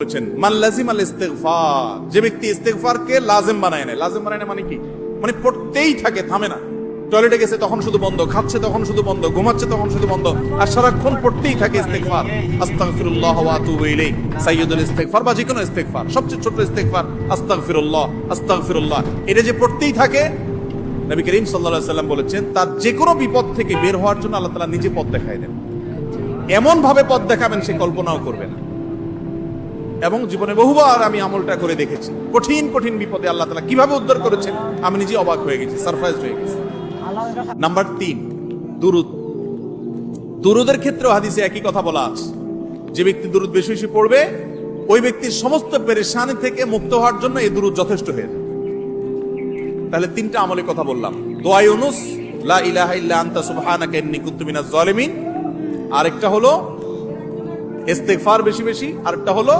বলেছেন মান লাজিমাল ইস্তিগফার, যে ব্যক্তি ইস্তিগফারকে লাজিম বানায় নেয়। লাজিম বানায় নেয় মানে কি? মানে পড়তেই থাকে, থামে না। টয়লেটে গেছে তখন শুধু বন্ধ, খাচ্ছে তখন শুধু বন্ধ, ঘুমাচ্ছে তখন শুধু বন্ধ, আর সারাক্ষণ পড়তেই থাকে ইস্তিগফার। আস্তাগফিরুল্লাহ ওয়া আতুবু ইলাইহি, সাইয়্যিদুল ইস্তিগফার বা যে কোনো ইস্তিগফার, সবচেয়ে ছোট ইস্তিগফার আস্তাগফিরুল্লাহ আস্তাগফিরুল্লাহ, এটা যে পড়তেই থাকে, নবী করিম সাল্লাল্লাহু আলাইহি ওয়াসাল্লাম বলেছেন তার যে কোনো বিপদ থেকে বের হওয়ার জন্য আল্লাহ তাআলা নিজে পথ দেখায় দেন। এমন ভাবে পথ দেখাবেন সে কল্পনাও করবে না। এবং জীবনে বহুবার আমি আমলটা করে দেখেছি, কঠিন কঠিন বিপদে আল্লাহ তাআলা কিভাবে উদ্ধার করেছেন আমি নিজে অবাক হয়ে গেছি, সারপ্রাইজ হয়ে গেছি। নাম্বার 3, দুরুদ। দুরুদের ক্ষেত্রেও হাদিসে একই কথা বলা আছে, যে ব্যক্তি দুরুদ বেশি বেশি পড়বে ওই ব্যক্তির সমস্ত পেরেশানি থেকে মুক্ত হওয়ার জন্য এই দুরুদ যথেষ্ট হয়ে যায়। তাহলে 3টা আমলের কথা বললাম, দোয়া ইউনুস, লা ইলাহা ইল্লা আনতা সুবহানাকা ইন্নী কুনতু মিনাজ জালিমিন, আরেকটা হলো ইস্তিগফার বেশি বেশি, আরেকটা হলো